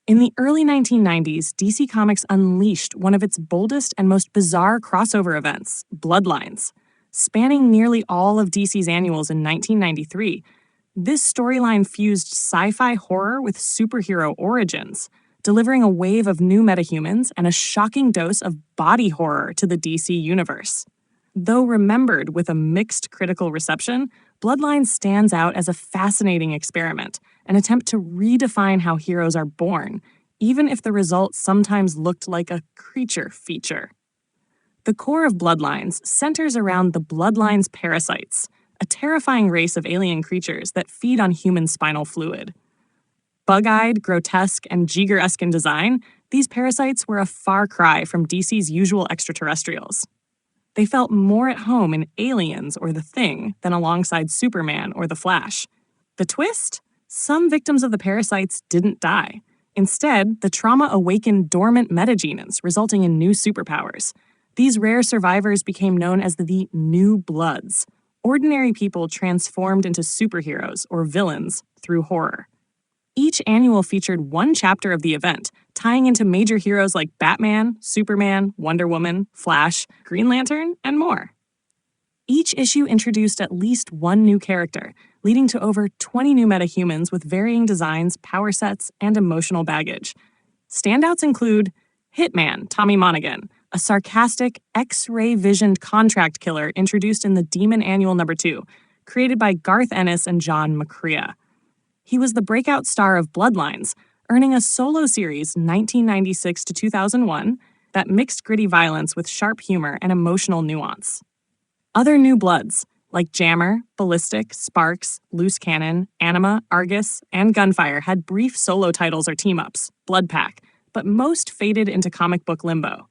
In the early 1990s, DC Comics unleashed one of its boldest and most bizarre crossover events, Bloodlines. Spanning nearly all of DC's annuals in 1993, this storyline fused sci-fi horror with superhero origins, delivering a wave of new metahumans and a shocking dose of body horror to the DC universe. Though remembered with a mixed critical reception, Bloodlines stands out as a fascinating experiment, an attempt to redefine how heroes are born, even if the result sometimes looked like a creature feature. The core of Bloodlines centers around the Bloodlines parasites, a terrifying race of alien creatures that feed on human spinal fluid. Bug-eyed, grotesque, and Giger-esque in design, these parasites were a far cry from DC's usual extraterrestrials. They felt more at home in Aliens or The Thing than alongside Superman or The Flash. The twist? Some victims of the parasites didn't die. Instead, the trauma awakened dormant metagenins, resulting in new superpowers. These rare survivors became known as the New Bloods, ordinary people transformed into superheroes or villains through horror. Each annual featured one chapter of the event, tying into major heroes like Batman, Superman, Wonder Woman, Flash, Green Lantern, and more. Each issue introduced at least one new character, leading to over 20 new metahumans with varying designs, power sets, and emotional baggage. Standouts include Hitman Tommy Monaghan, a sarcastic, X-ray visioned contract killer introduced in the Demon Annual No. 2, created by Garth Ennis and John McCrea. He was the breakout star of Bloodlines, earning a solo series 1996 to 2001 that mixed gritty violence with sharp humor and emotional nuance. Other New Bloods, like Jammer, Ballistic, Sparks, Loose Cannon, Anima, Argus, and Gunfire, had brief solo titles or team-ups, Blood Pack, but most faded into comic book limbo.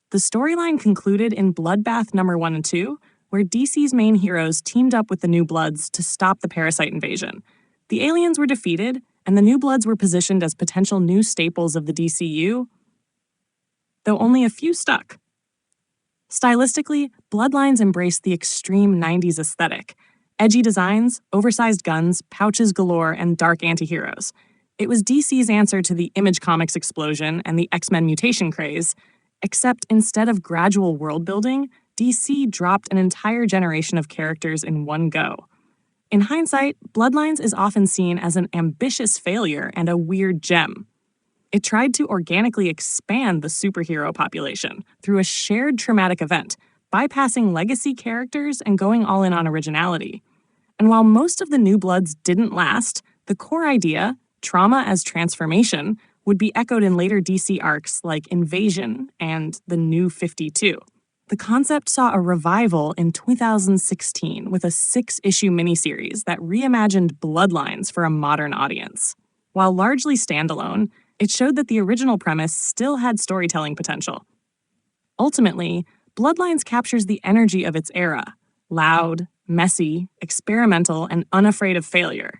The storyline concluded in Bloodbath No. 1 and 2, where DC's main heroes teamed up with the New Bloods to stop the parasite invasion. The aliens were defeated, and the New Bloods were positioned as potential new staples of the DCU, though only a few stuck. Stylistically, Bloodlines embraced the extreme 90s aesthetic. Edgy designs, oversized guns, pouches galore, and dark anti-heroes. It was DC's answer to the Image Comics explosion and the X-Men mutation craze, except instead of gradual world-building, DC dropped an entire generation of characters in one go. In hindsight, Bloodlines is often seen as an ambitious failure and a weird gem. It tried to organically expand the superhero population through a shared traumatic event, bypassing legacy characters and going all in on originality. And while most of the New Bloods didn't last, the core idea, trauma as transformation, would be echoed in later DC arcs like Invasion and The New 52. The concept saw a revival in 2016 with a 6-issue miniseries that reimagined Bloodlines for a modern audience. While largely standalone, it showed that the original premise still had storytelling potential. Ultimately, Bloodlines captures the energy of its era: loud, messy, experimental, and unafraid of failure.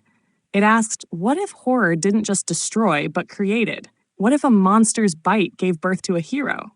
It asked, what if horror didn't just destroy but created? What if a monster's bite gave birth to a hero?